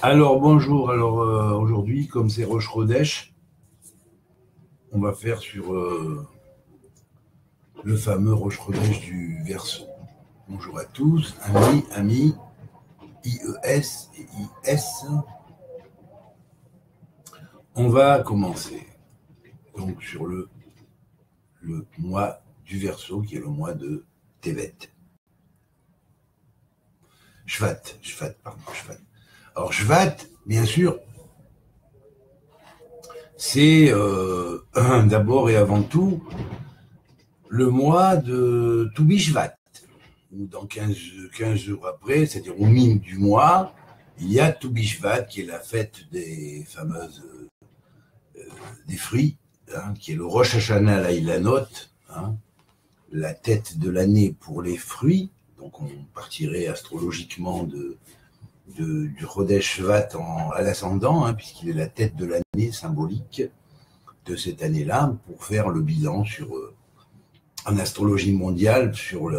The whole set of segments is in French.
Alors bonjour, aujourd'hui, comme c'est Rosh Chodesh, on va faire sur le fameux Rosh Chodesh du Verseau. Bonjour à tous, amis, IES et IS. On va commencer donc sur le mois du Verseau, qui est le mois de Tevet. Shvat. Alors Shvat, bien sûr, c'est d'abord et avant tout le mois de Tu Bishvat, où dans 15 jours après, c'est-à-dire au milieu du mois, il y a Tu Bishvat, qui est la fête des fameuses des fruits, qui est le Rosh Hashanah l'Ilanot, la tête de l'année pour les fruits. Donc on partirait astrologiquement du Chodesh Shvat à l'ascendant, puisqu'il est la tête de l'année symbolique de cette année-là, pour faire le bilan sur en astrologie mondiale sur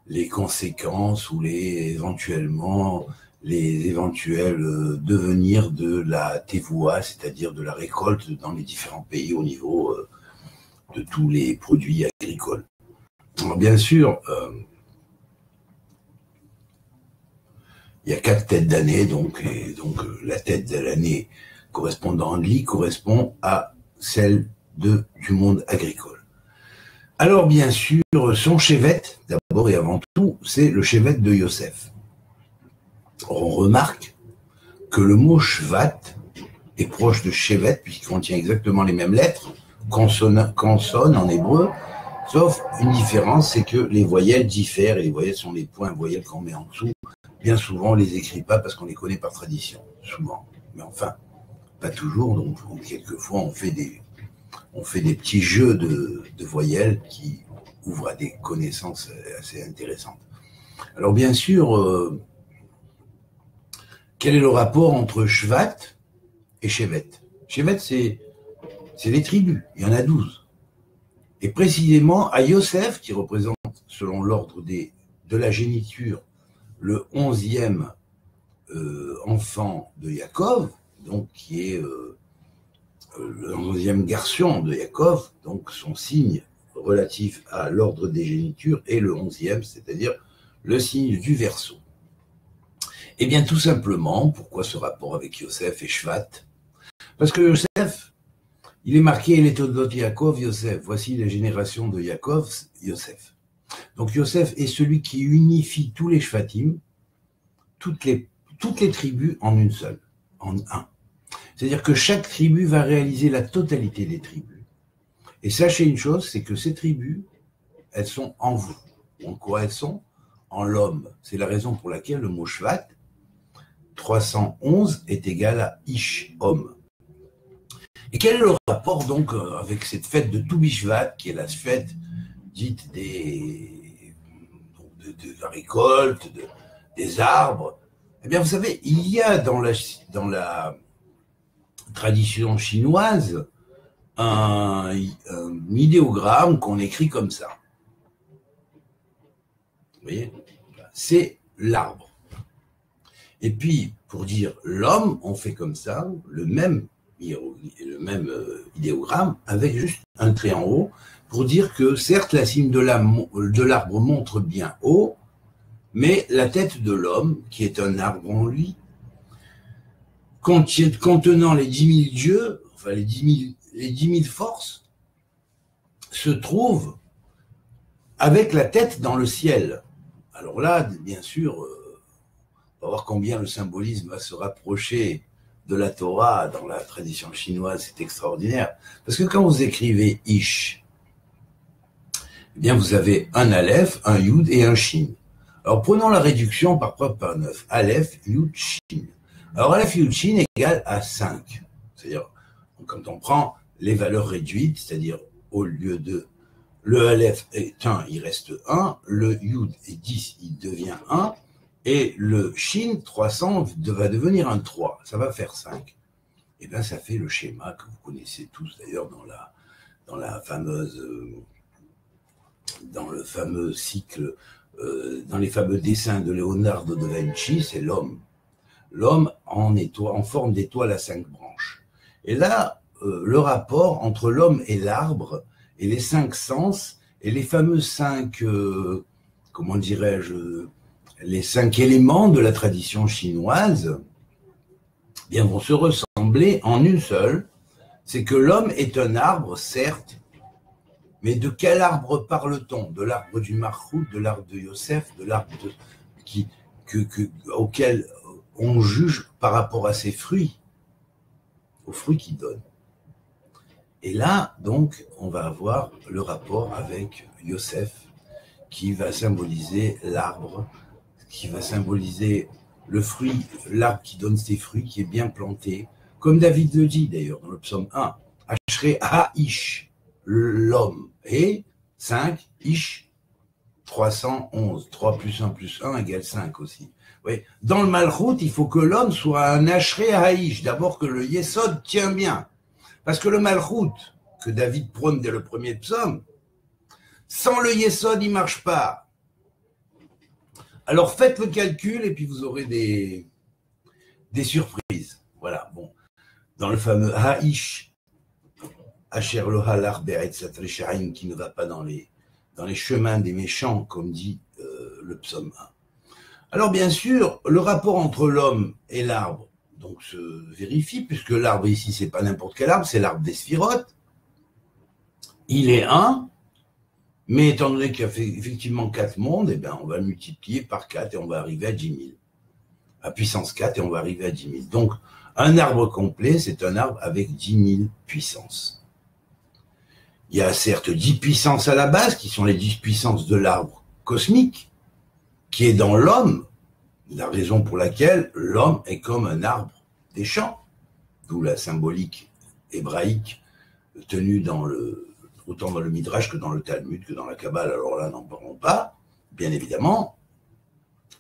les conséquences ou les éventuels devenirs de la tevoua, c'est-à-dire de la récolte dans les différents pays au niveau de tous les produits agricoles. Alors bien sûr, il y a 4 têtes d'année, donc la tête de l'année correspondant correspond à celle du monde agricole. Alors bien sûr, son Shevet, d'abord et avant tout, c'est le Shevet de Yosef. On remarque que le mot Shvat est proche de Shevet, puisqu'il contient exactement les mêmes lettres, consonne en hébreu, sauf une différence, c'est que les voyelles diffèrent, et les voyelles sont les points voyelles qu'on met en dessous. Bien souvent, on ne les écrit pas parce qu'on les connaît par tradition, souvent. Mais enfin, pas toujours, donc quelquefois on fait des petits jeux de voyelles qui ouvrent à des connaissances assez intéressantes. Alors bien sûr, quel est le rapport entre Shvat et Shevet? Shevet, c'est les tribus, il y en a 12. Et précisément à Yosef, qui représente, selon l'ordre de la géniture, le 11e enfant de Yaakov, donc qui est le 11e garçon de Yaakov, donc son signe relatif à l'ordre des génitures est le 11e, c'est-à-dire le signe du Verseau. Eh bien, tout simplement, pourquoi ce rapport avec Yosef et Shvat? Parce que Yosef, il est marqué les Toldot Yaakov, Yosef. Voici la génération de Yaakov, Yosef. Donc Yosef est celui qui unifie tous les Shvatim, toutes les tribus en une seule, en un. C'est-à-dire que chaque tribu va réaliser la totalité des tribus. Et sachez une chose, c'est que ces tribus, elles sont en vous. En quoi elles sont? En l'homme. C'est la raison pour laquelle le mot Shvat, 311, est égal à Ish, homme. Et quel est le rapport donc avec cette fête de Tu Bishvat, qui est la fête dite de la récolte, des arbres? Eh bien, vous savez, il y a dans la tradition chinoise un idéogramme qu'on écrit comme ça. Vous voyez, c'est l'arbre. Et puis, pour dire l'homme, on fait comme ça, le même idéogramme, avec juste un trait en haut, pour dire que certes, la cime de l'arbre montre bien haut, mais la tête de l'homme, qui est un arbre en lui, contenant les 10 000 dieux, enfin les 10 000 forces, se trouve avec la tête dans le ciel. Alors là, bien sûr, on va voir combien le symbolisme va se rapprocher de la Torah dans la tradition chinoise, c'est extraordinaire. Parce que quand vous écrivez Ish, eh bien vous avez un Aleph, un Yud et un Shin. Alors prenons la réduction par 9. Aleph, Yud, Shin. Alors Aleph, Yud, Shin égale à 5. C'est-à-dire, quand on prend les valeurs réduites, c'est-à-dire au lieu de le Aleph est 1, il reste 1, le Yud est 10, il devient 1, et le Shin, 300, va devenir un 3, ça va faire 5. Et bien ça fait le schéma que vous connaissez tous d'ailleurs dans le fameux cycle dans les fameux dessins de Leonardo da Vinci, c'est l'homme. L'homme en forme d'étoile à 5 branches. Et là, le rapport entre l'homme et l'arbre, et les 5 sens, et les fameux 5, comment dirais-je, les 5 éléments de la tradition chinoise, bien, vont se ressembler en une seule. C'est que l'homme est un arbre, certes, mais de quel arbre parle-t-on? De l'arbre du Malchut, de l'arbre de Yosef, de l'arbre auquel on juge par rapport à ses fruits, aux fruits qu'il donne. Et là, donc, on va avoir le rapport avec Yosef, qui va symboliser l'arbre, qui va symboliser le fruit, l'arbre qui donne ses fruits, qui est bien planté, comme David le dit d'ailleurs dans le psaume 1, Ashrei Ha'ish, l'homme, et 5, Ish, 311, 3 plus 1 plus 1 égale 5 aussi. Oui. Dans le Malchut, il faut que l'homme soit un Ashrei Ha'ish, d'abord que le Yesod tient bien. Parce que le Malchut, que David prône dès le premier psaume, sans le Yesod, il ne marche pas. Alors faites le calcul et puis vous aurez des surprises. Voilà, bon. Dans le fameux Ha'ish, Asher lo halach be'etzat reshaim, qui ne va pas dans les chemins des méchants, comme dit le psaume 1. Alors bien sûr, le rapport entre l'homme et l'arbre donc se vérifie, puisque l'arbre ici, c'est pas n'importe quel arbre, c'est l'arbre des sphirotes. Il est 1, mais étant donné qu'il y a effectivement 4 mondes, eh bien, on va multiplier par 4 et on va arriver à 10 000. À puissance 4 et on va arriver à 10 000. Donc, un arbre complet, c'est un arbre avec 10 000 puissances. Il y a certes 10 puissances à la base, qui sont les 10 puissances de l'arbre cosmique, qui est dans l'homme, la raison pour laquelle l'homme est comme un arbre des champs, d'où la symbolique hébraïque tenue autant dans le Midrash que dans le Talmud, que dans la Kabbale. Alors là, n'en parlons pas, bien évidemment.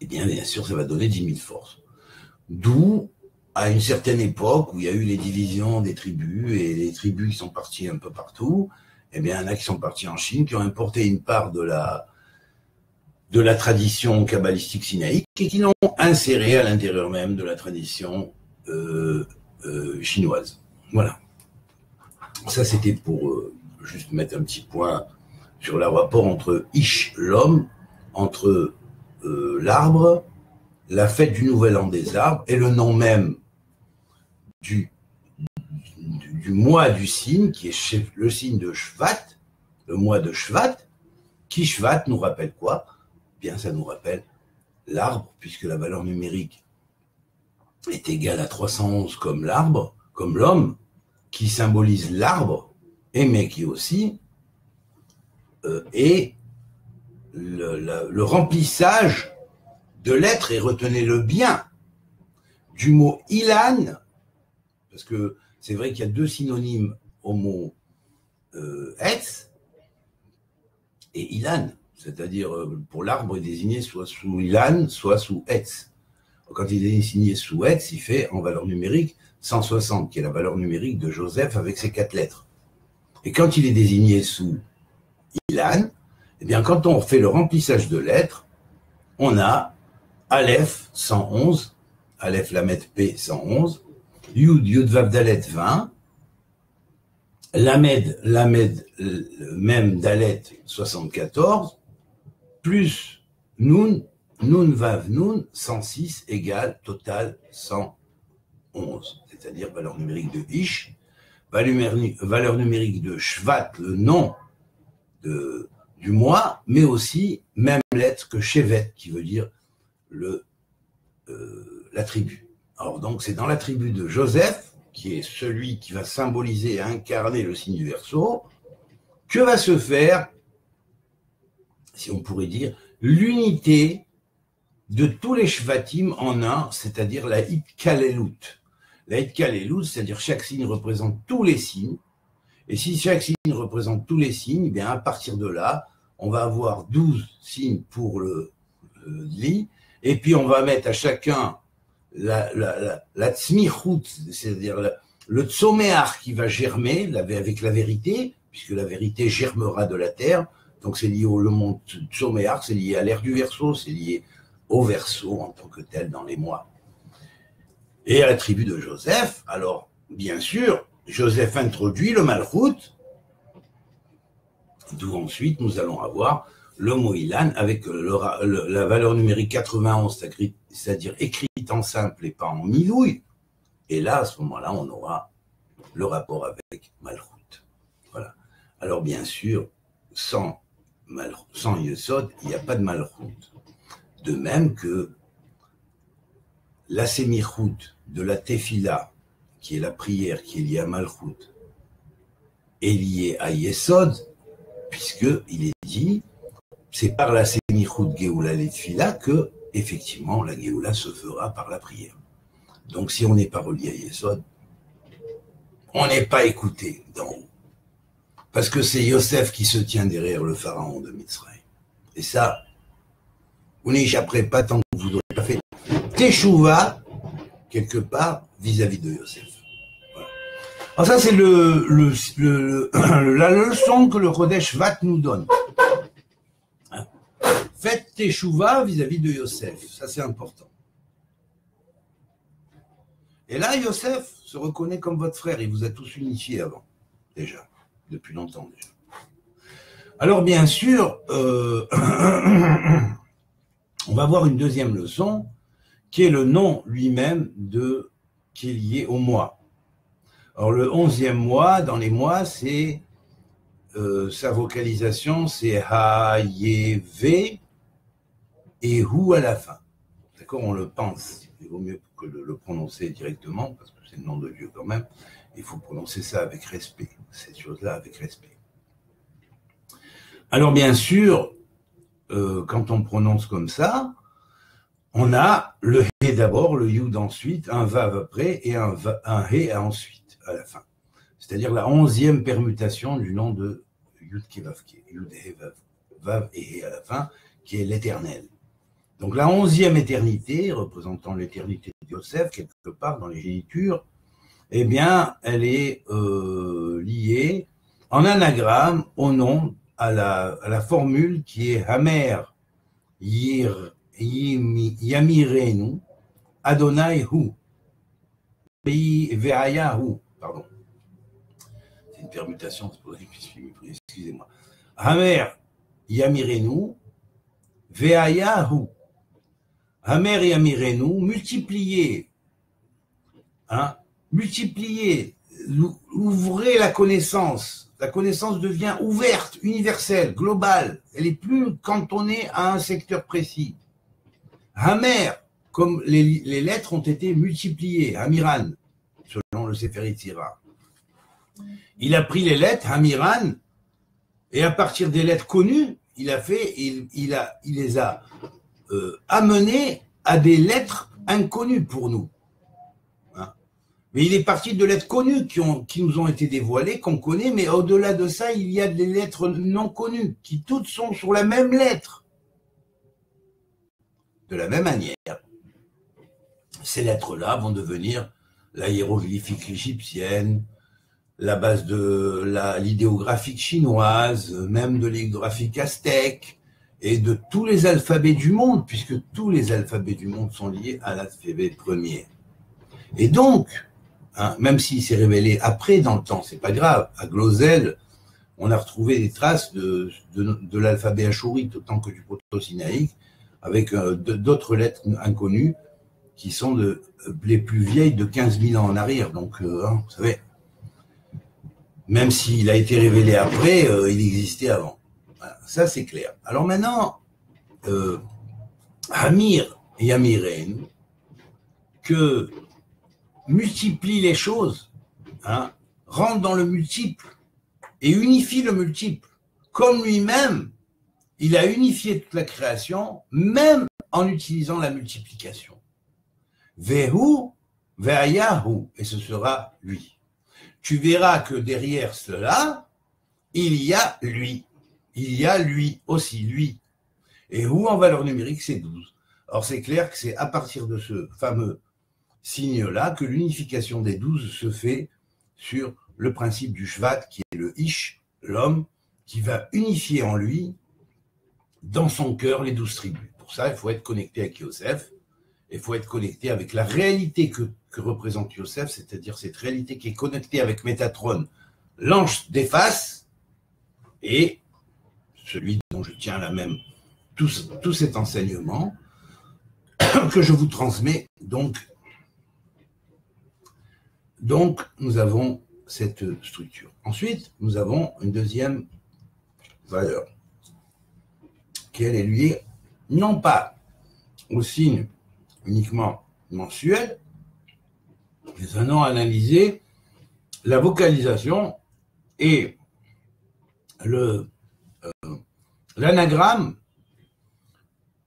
Et bien sûr, ça va donner 10 000 forces. D'où, à une certaine époque, où il y a eu les divisions des tribus, et les tribus qui sont parties un peu partout, eh bien, il y en a qui sont partis en Chine, qui ont importé une part de la tradition kabbalistique sinaïque et qui l'ont insérée à l'intérieur même de la tradition chinoise. Voilà. Ça, c'était pour juste mettre un petit point sur le rapport entre Ish, l'homme, entre l'arbre, la fête du Nouvel An des arbres et le nom même du mois du signe, qui est le signe de Shvat, le mois de Shvat, qui Shvat nous rappelle quoi? Bien, ça nous rappelle l'arbre, puisque la valeur numérique est égale à 311 comme l'arbre, comme l'homme, qui symbolise l'arbre, mais qui aussi est le remplissage de l'être, et retenez-le bien, du mot ilan, parce que c'est vrai qu'il y a 2 synonymes au mot etz et ilan, c'est-à-dire pour l'arbre est désigné soit sous ilan, soit sous etz. Quand il est désigné sous etz, il fait en valeur numérique 160, qui est la valeur numérique de Joseph avec ses 4 lettres. Et quand il est désigné sous ilan, eh bien quand on fait le remplissage de lettres, on a Aleph 111, Aleph Lamet P 111, Yud, Yud Vav Dalet 20, Lamed, Mem Dalet 74, plus Nun, Nun Vav Nun 106 égale total 111, c'est-à-dire valeur numérique de Ish, valeur numérique de Shvat, le nom du mois, mais aussi même lettre que Shevet, qui veut dire la tribu. Alors donc c'est dans la tribu de Joseph, qui est celui qui va symboliser et incarner le signe du Verseau, que va se faire, si on pourrait dire, l'unité de tous les Shvatim en un, c'est-à-dire la Hitkalelut. La Hitkalelut, c'est-à-dire chaque signe représente tous les signes, et si chaque signe représente tous les signes, eh bien à partir de là, on va avoir 12 signes pour le Li, et puis on va mettre à chacun la tzmichut, c'est-à-dire le tzoméar qui va germer avec la vérité, puisque la vérité germera de la terre, Donc c'est lié le monde Tsoméar, c'est lié à l'ère du Verseau, c'est lié au Verseau en tant que tel dans les mois. Et à la tribu de Joseph, alors bien sûr, Joseph introduit le Malchut, d'où ensuite nous allons avoir le mot Ilan avec la valeur numérique 91, c'est-à-dire écrite en simple et pas en midouille. Et là, à ce moment-là, on aura le rapport avec Malchut. Voilà. Alors bien sûr, sans Yesod, il n'y a pas de Malchut. De même que la sémichut de la Tefila, qui est la prière qui est liée à Malchut, est liée à Yesod, puisqu'il est dit, c'est par la sémichut Géoula les Tefila que, effectivement, la Géoula se fera par la prière. Donc si on n'est pas relié à Yesod, on n'est pas écouté d'en haut. Parce que c'est Yosef qui se tient derrière le pharaon de Mitzrayim. Et ça, vous n'échapperez pas tant que vous n'aurez pas fait Teshuva, quelque part, vis-à-vis de Yosef. Voilà. Alors ça, c'est la leçon que le Kodesh Vat nous donne. Hein? Faites Teshuva vis-à-vis de Yosef. Ça, c'est important. Et là, Yosef se reconnaît comme votre frère. Il vous a tous unifiés avant, déjà. Depuis longtemps déjà. Alors bien sûr, on va voir une deuxième leçon qui est le nom lui-même qui est lié au mois. Alors le 11e mois, dans les mois, c'est sa vocalisation, c'est Ha, Ye, Ve et Hu à la fin. D'accord, on le pense. Il vaut mieux que le prononcer directement parce que c'est le nom de Dieu quand même. Il faut prononcer ça avec respect, cette chose-là avec respect. Alors bien sûr, quand on prononce comme ça, on a le He d'abord, le Yud ensuite, un Vav après et un He ensuite, à la fin. C'est-à-dire la 11e permutation du nom de Yud Kevavke, Yud He Vav, Vav et He à la fin, qui est l'éternel. Donc la 11e éternité, représentant l'éternité de Yosef, quelque part dans les génitures, eh bien, elle est liée en anagramme au nom, à la formule qui est Hamer Yamirenu Adonai Hu Ve'aya Hu. Pardon. C'est une permutation, c'est pour ça que je suis pris, excusez-moi. Hamer Yamirenu Ve'aya Hu. Hamer Yamirenu, multiplier. Hein? Multiplier, ouvrez la connaissance. La connaissance devient ouverte, universelle, globale. Elle n'est plus cantonnée à un secteur précis. Hamer, comme les lettres ont été multipliées, Hamiran, selon le Sefer Yetzirah. Il a pris les lettres, Hamiran, et à partir des lettres connues, il les a amenées à des lettres inconnues pour nous. Mais il est parti de lettres connues qui nous ont été dévoilées, qu'on connaît, mais au-delà de ça, il y a des lettres non connues, qui toutes sont sur la même lettre. De la même manière, ces lettres-là vont devenir la hiéroglyphique égyptienne, la base de l'idéographique chinoise, même de l'idéographique aztèque, et de tous les alphabets du monde, puisque tous les alphabets du monde sont liés à l'alphabet premier. Et donc, hein, même s'il s'est révélé après dans le temps, c'est pas grave. À Glosel, on a retrouvé des traces de l'alphabet achourite autant que du proto-sinaïque, avec d'autres lettres inconnues qui sont les plus vieilles de 15 000 ans en arrière. Donc, hein, vous savez, même s'il a été révélé après, il existait avant. Voilà, ça, c'est clair. Alors maintenant, Hamir Yamiren, que multiplie les choses, hein, rentre dans le multiple et unifie le multiple. Comme lui-même, il a unifié toute la création, même en utilisant la multiplication. Vehu, ve'ayahu, et ce sera lui. Tu verras que derrière cela, il y a lui. Il y a lui aussi, lui. Et Hu en valeur numérique, c'est 12. Alors c'est clair que c'est à partir de ce fameux signe-là que l'unification des 12 se fait sur le principe du Shvat, qui est le Ish, l'homme, qui va unifier en lui, dans son cœur, les 12 tribus. Pour ça, il faut être connecté avec Yosef, il faut être connecté avec la réalité que représente Yosef, c'est-à-dire cette réalité qui est connectée avec Métatron, l'ange des faces, et celui dont je tiens là même tout cet enseignement que je vous transmets. Donc, nous avons cette structure. Ensuite, nous avons une deuxième valeur, qui elle est liée non pas au signe uniquement mensuel, mais nous allons analyser la vocalisation et l'anagramme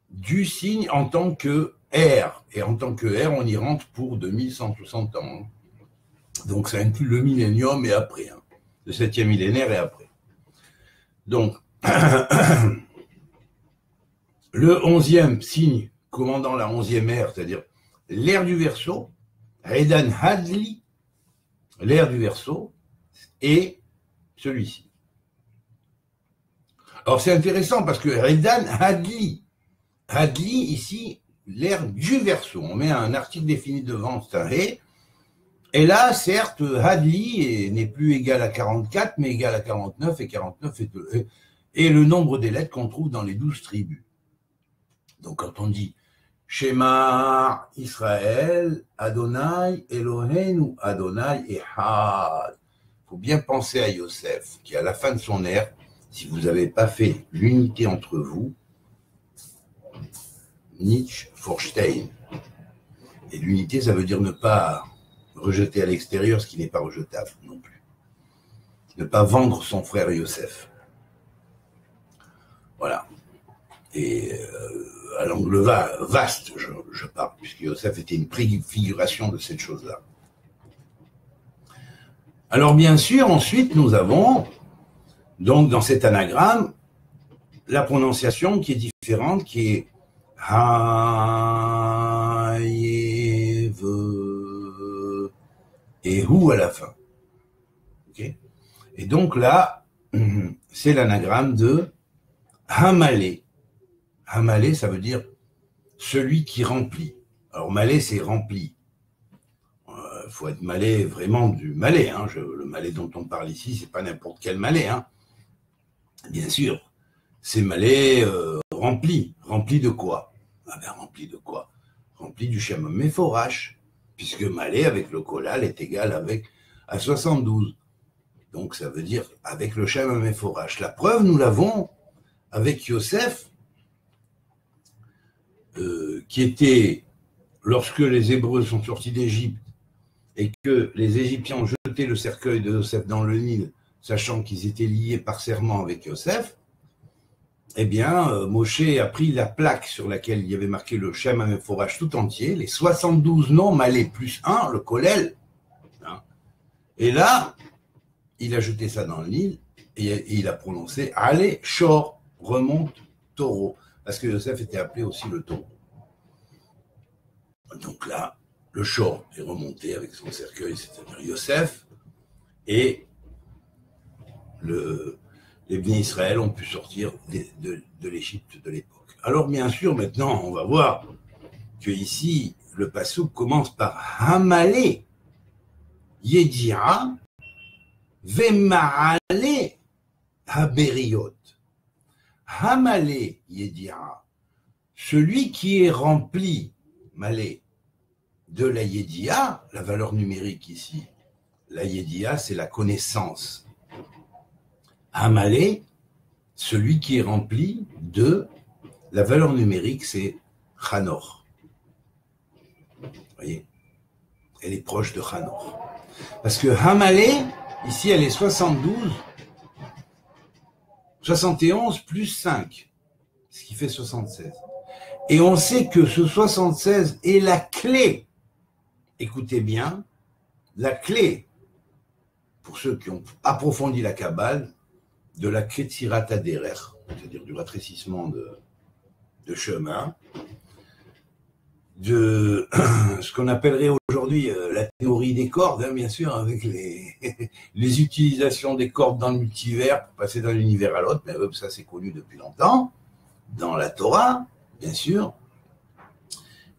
du signe en tant que R. Et en tant que R, on y rentre pour 2160 ans. Donc ça inclut le millénium et après, le 7e millénaire et après. Donc, le 11e signe commandant la 11e ère, c'est-à-dire l'ère du Verseau, Redan Hadli, l'ère du Verseau, et celui-ci. Alors c'est intéressant parce que Redan Hadli, ici, l'ère du Verseau, on met un article défini devant, c'est un Ré, et là, certes, Hadli n'est plus égal à 44, mais égal à 49, et 49 est le nombre des lettres qu'on trouve dans les 12 tribus. Donc quand on dit Shema Israël, Adonai, Eloheinu, Adonai, Ehad, il faut bien penser à Yosef, qui à la fin de son ère, si vous n'avez pas fait l'unité entre vous, Nietzsche, Forstein. Et l'unité, ça veut dire ne pas rejeter à l'extérieur ce qui n'est pas rejetable non plus. Ne pas vendre son frère Yosef. Voilà. Et à l'angle vaste, je parle, puisque Yosef était une préfiguration de cette chose-là. Alors bien sûr, ensuite, nous avons, donc dans cet anagramme, la prononciation qui est différente, qui est Haïve et Hou à la fin. Okay. Et donc là, c'est l'anagramme de Hamalé. Hamalé, ça veut dire celui qui remplit. Alors Malé, c'est rempli. Faut être Malé, vraiment du Malé. Le Malé dont on parle ici, c'est pas n'importe quel Malé. Bien sûr, c'est Malé rempli. Rempli de quoi? Ah ben rempli de quoi? Rempli du Shem Meforash, puisque Malé avec le Kolal est égal à 72. Donc ça veut dire avec le Shem Meforash. La preuve, nous l'avons avec Yosef, qui était, lorsque les Hébreux sont sortis d'Égypte et que les Égyptiens ont jeté le cercueil de Yosef dans le Nil, sachant qu'ils étaient liés par serment avec Yosef, eh bien, Moshe a pris la plaque sur laquelle il y avait marqué le Shem HaMeforash tout entier, les 72 noms, Malé plus 1, le Kollel. Et là, il a jeté ça dans le Nil et il a prononcé « Allez, Shor, remonte, taureau », parce que Yosef était appelé aussi le taureau. Donc là, le Shor est remonté avec son cercueil, c'est-à-dire Yosef, et les Bnei Israël ont pu sortir de l'Égypte de l'époque. Alors bien sûr, maintenant, on va voir que ici, le passouk commence par Hamalé, Yedira, Vemaale, Haberiot. Hamalé, Yedira, celui qui est rempli, Malé, de la Yedia, la valeur numérique ici. La Yedia, c'est la connaissance. Hamalé, celui qui est rempli de la valeur numérique, c'est Hanor. Vous voyez, elle est proche de Hanor. Parce que Hamalé, ici, elle est 72, 71 plus 5, ce qui fait 76. Et on sait que ce 76 est la clé, écoutez bien, la clé, pour ceux qui ont approfondi la Kabbale, de la Ketzirat Aderer, c'est-à-dire du rétrécissement de chemin, de ce qu'on appellerait aujourd'hui la théorie des cordes, hein, bien sûr, avec les, les utilisations des cordes dans le multivers pour passer d'un univers à l'autre, mais ça c'est connu depuis longtemps, dans la Torah, bien sûr.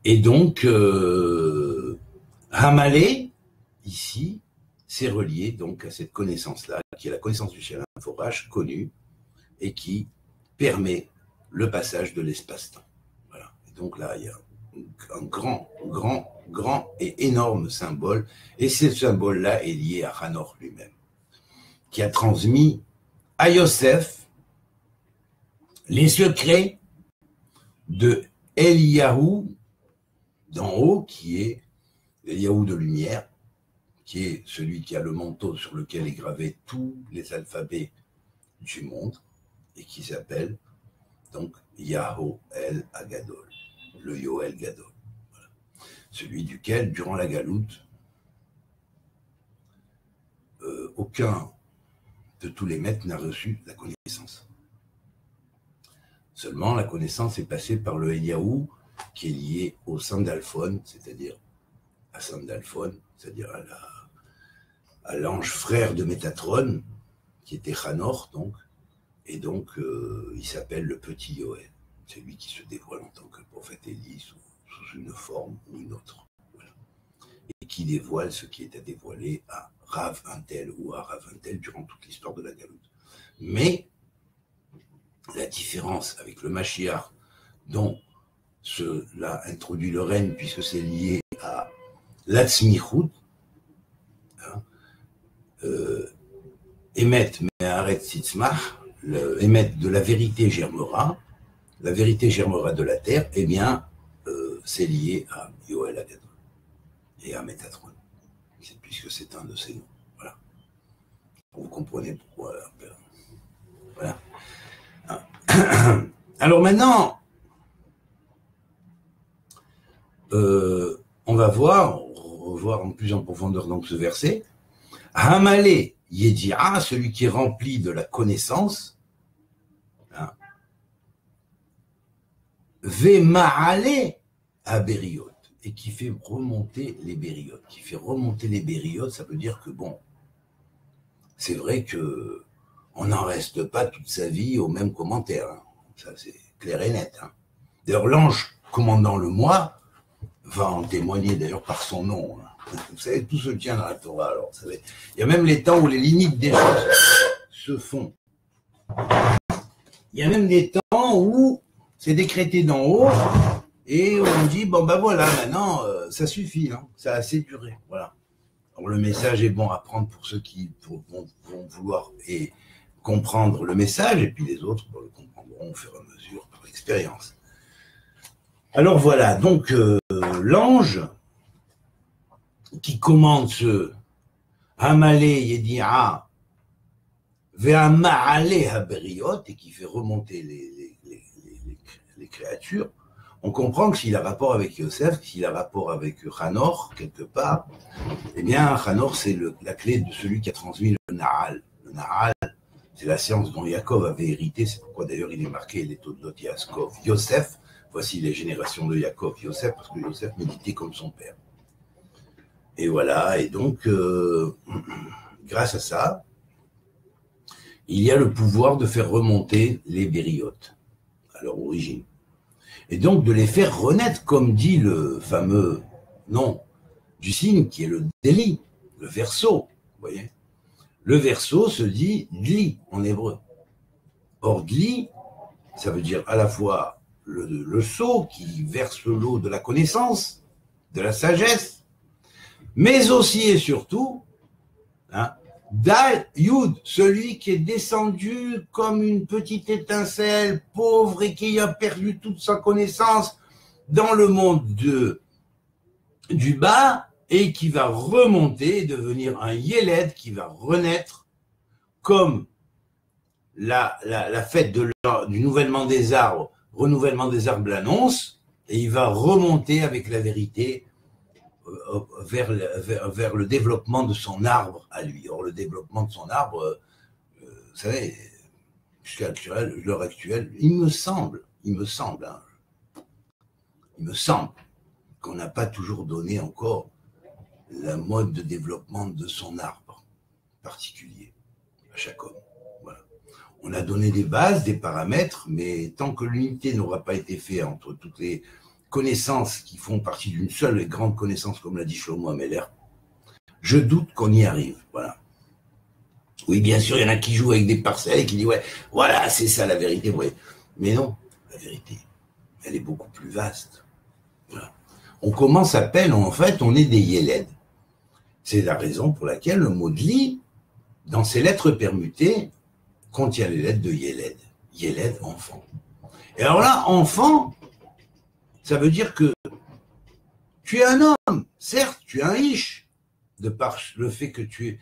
Et donc, Hamalé, ici, c'est relié donc à cette connaissance-là, qui est la connaissance du Shem Forage connue et qui permet le passage de l'espace-temps. Voilà. Et donc là, il y a un grand et énorme symbole, et ce symbole-là est lié à Hanor lui-même, qui a transmis à Yosef les secrets de Eliyahu d'en haut, qui est Eliyahu de lumière, qui est celui qui a le manteau sur lequel est gravé tous les alphabets du monde, et qui s'appelle donc Yahoo El Agadol, le Yoel Gadol. Voilà. Celui duquel, durant la galoute, aucun de tous les maîtres n'a reçu la connaissance. Seulement, la connaissance est passée par le Eliyahu, qui est lié au Sandalphon, c'est-à-dire à Sandalphon, c'est-à-dire à l'ange frère de Métatron, qui était Hanor, donc, et donc il s'appelle le petit Yoel. C'est lui qui se dévoile en tant que prophète Élie sous une forme ou une autre. Voilà. Et qui dévoile ce qui est à dévoiler à Rav Untel ou à Rav Untel durant toute l'histoire de la galoute. Mais la différence avec le Mashiach, dont cela introduit le règne, puisque c'est lié à l'Atzmichut, hein, Emet Me'aret Sitzmach, Emet de la vérité germera, la vérité germera de la terre, eh bien, c'est lié à Yoel Agadol et à Métatron, puisque c'est un de ses noms. Voilà. Vous comprenez pourquoi. Voilà. Alors maintenant, on va revoir en plus en profondeur donc ce verset. Hamalé Yedira, celui qui est rempli de la connaissance, hein, Vema'ale Abériot, et qui fait remonter les bériotes. Qui fait remonter les bériotes, ça veut dire que bon, c'est vrai que on n'en reste pas toute sa vie au même commentaire. Hein. Ça, c'est clair et net. Hein. D'ailleurs, l'ange commandant le moi va en témoigner d'ailleurs par son nom. Hein. Vous savez, tout se tient dans la Torah. Alors, vous savez, il y a même les temps où les limites des choses se font. Il y a même des temps où c'est décrété d'en haut et on dit, bon ben voilà, maintenant, ça suffit, hein, ça a assez duré. Voilà. Alors, le message est bon à prendre pour ceux qui vont vouloir et comprendre le message, et puis les autres le comprendront au fur et à mesure par expérience. Alors voilà, donc l'ange qui commande ce Hamalé Yedira Ve'ama'ale Haberiot, et qui fait remonter les créatures, on comprend que s'il a rapport avec Yosef, s'il a rapport avec Hanor, quelque part, eh bien, Hanor, c'est la clé de celui qui a transmis le Nahal. Le Nahal, c'est la science dont Yaakov avait hérité, c'est pourquoi d'ailleurs il est marqué les Toldot Yaakov Yosef. Voici les générations de Yaakov Yosef, parce que Yosef méditait comme son père. Et voilà, et donc, grâce à ça, il y a le pouvoir de faire remonter les bériotes à leur origine. Et donc de les faire renaître, comme dit le fameux nom du signe, qui est le Déli, le Verseau, vous voyez. Le Verseau se dit Dli en hébreu. Or Dli, ça veut dire à la fois le seau qui verse l'eau de la connaissance, de la sagesse, mais aussi et surtout, hein, Dal Yud, celui qui est descendu comme une petite étincelle, pauvre et qui a perdu toute sa connaissance dans le monde du bas, et qui va remonter et devenir un Yéled qui va renaître comme la fête du renouvellement des arbres l'annonce, et il va remonter avec la vérité vers le développement de son arbre à lui. Or, le développement de son arbre, vous savez, jusqu'à l'heure actuelle, il me semble, qu'on n'a pas toujours donné encore la mode de développement de son arbre particulier à chaque homme. Voilà. On a donné des bases, des paramètres, mais tant que l'unité n'aura pas été faite entre toutes les connaissances qui font partie d'une seule et grande connaissance, comme l'a dit Shlomo Ameler, je doute qu'on y arrive. Voilà. Oui, bien sûr, il y en a qui jouent avec des parcelles et qui disent, ouais, voilà, c'est ça la vérité. Ouais. Mais non, la vérité, elle est beaucoup plus vaste. Voilà. On commence à peine, en fait, on est des Yéled. C'est la raison pour laquelle le mot Dli, dans ses lettres permutées, contient les lettres de Yéled. Yéled, enfant. Et alors là, enfant, ça veut dire que tu es un homme. Certes, tu es un Ish, de par le fait que tu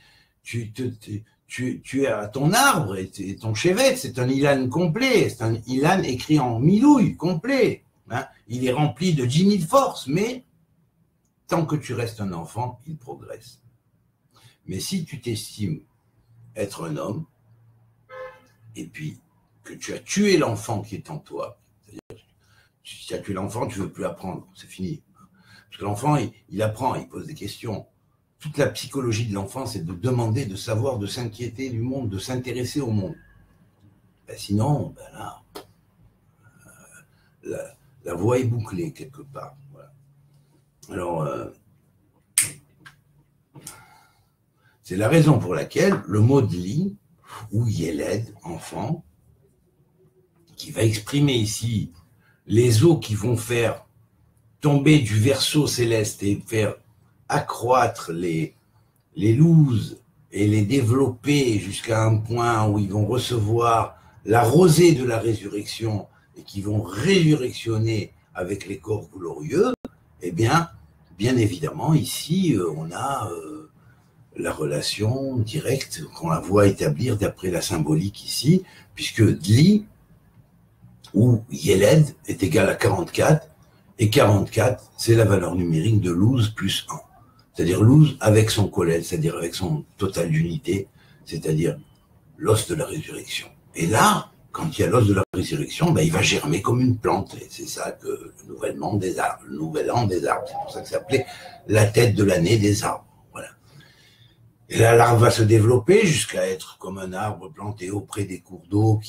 es à ton arbre et ton chevet, c'est un Ilan complet, c'est un Ilan écrit en milouille complet. Hein. Il est rempli de 10 000 forces, mais tant que tu restes un enfant, il progresse. Mais si tu t'estimes être un homme, et puis que tu as tué l'enfant qui est en toi, c'est-à-dire si tu as tué l'enfant, tu ne veux plus apprendre, c'est fini. Parce que l'enfant, il apprend, il pose des questions. Toute la psychologie de l'enfant, c'est de demander, de savoir, de s'inquiéter du monde, de s'intéresser au monde. Ben sinon, ben là, la voie est bouclée quelque part. Voilà. Alors, c'est la raison pour laquelle le mot Dli, ou Yéled, enfant, qui va exprimer ici les eaux qui vont faire tomber du verseau céleste et faire accroître les louses et les développer jusqu'à un point où ils vont recevoir la rosée de la résurrection et qui vont résurrectionner avec les corps glorieux, eh bien évidemment, ici, on a la relation directe qu'on la voit établir d'après la symbolique ici, puisque Dli, ou Yéled, est égal à 44, et 44, c'est la valeur numérique de Luz plus 1. C'est-à-dire Luz avec son collèle, c'est-à-dire avec son total d'unité, c'est-à-dire l'os de la résurrection. Et là, quand il y a l'os de la résurrection, ben, il va germer comme une plante. Et c'est ça que le nouvel an des arbres. C'est pour ça que ça s'appelait la tête de l'année des arbres. Voilà. Et là, l'arbre va se développer jusqu'à être comme un arbre planté auprès des cours d'eau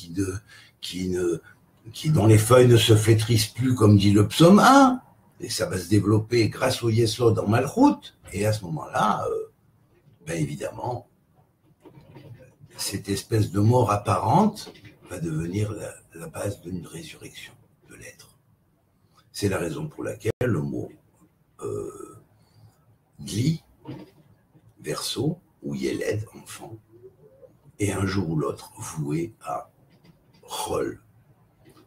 dont les feuilles ne se flétrissent plus, comme dit le psaume 1. Et ça va se développer grâce au Yesod en Malchut. Et à ce moment-là, ben évidemment, cette espèce de mort apparente va devenir la base d'une résurrection de l'être. C'est la raison pour laquelle le mot Dli, verseau, ou Yéled, enfant, est un jour ou l'autre voué à Chol.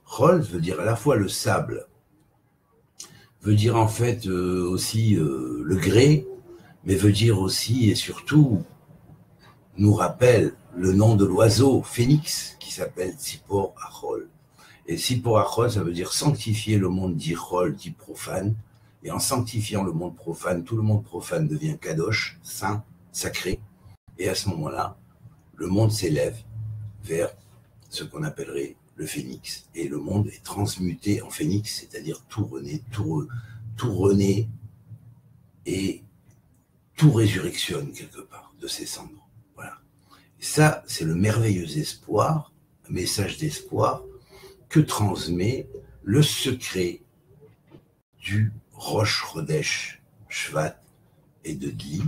Chol veut dire à la fois le sable, veut dire en fait aussi le grès, mais veut dire aussi et surtout nous rappelle le nom de l'oiseau phénix qui s'appelle Tzipor Achol. Et Tzipor Achol, ça veut dire sanctifier le monde dit Chol, dit profane. Et en sanctifiant le monde profane, tout le monde profane devient kadosh, saint, sacré. Et à ce moment-là, le monde s'élève vers ce qu'on appellerait le phénix. Et le monde est transmuté en phénix, c'est-à-dire tout renaît et tout résurrectionne quelque part de ses cendres. Voilà. Et ça, c'est le merveilleux espoir, un message d'espoir que transmet le secret du Rosh Chodesh Shvat et de Dli,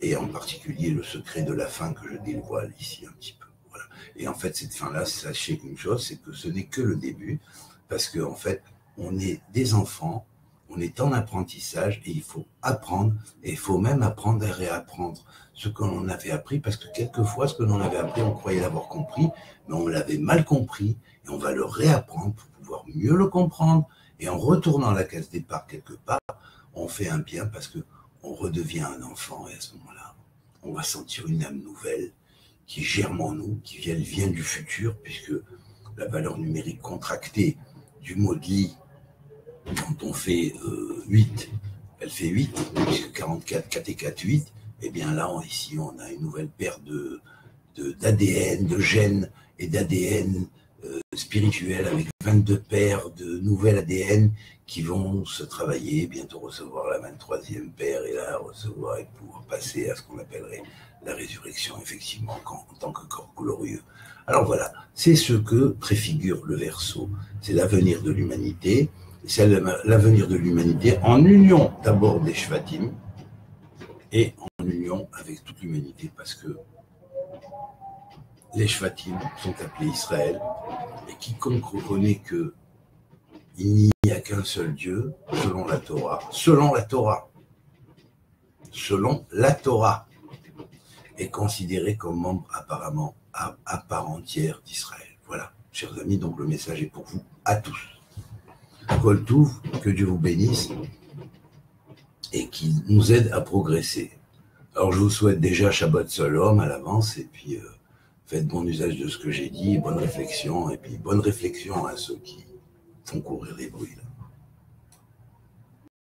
et en particulier le secret de la fin que je dévoile ici un petit peu. Voilà. Et en fait, cette fin-là, sachez une chose, c'est que ce n'est que le début, parce qu'en fait, on est des enfants, on est en apprentissage, et il faut apprendre, et il faut même apprendre à réapprendre ce que l'on avait appris, parce que quelquefois, ce que l'on avait appris, on croyait l'avoir compris, mais on l'avait mal compris, et on va le réapprendre pour pouvoir mieux le comprendre, et en retournant à la case départ quelque part, on fait un bien parce que on redevient un enfant, et à ce moment-là, on va sentir une âme nouvelle qui germe en nous, qui vient du futur, puisque la valeur numérique contractée du mot Dli, quand on fait 8, elle fait 8, puisque 44, 4 et 4, 8, et bien là, ici, on a une nouvelle paire d'ADN, de gènes et d'ADN spirituel avec 22 paires de nouvelles ADN qui vont se travailler, bientôt recevoir la 23e paire et la recevoir et pouvoir passer à ce qu'on appellerait la résurrection, effectivement, en tant que corps glorieux. Alors voilà, c'est ce que préfigure le Verseau, c'est l'avenir de l'humanité, c'est l'avenir de l'humanité en union d'abord des Shvatim et en union avec toute l'humanité, parce que les Shvatim sont appelés Israël, et quiconque reconnaît qu'il n'y a qu'un seul Dieu, selon la Torah, est considéré comme membre apparemment à part entière d'Israël. Voilà, chers amis, donc le message est pour vous, à tous. Kol Touv, que Dieu vous bénisse et qu'il nous aide à progresser. Alors je vous souhaite déjà Shabbat Shalom à l'avance, et puis faites bon usage de ce que j'ai dit, bonne réflexion, et puis bonne réflexion à ceux qui font courir les bruits là.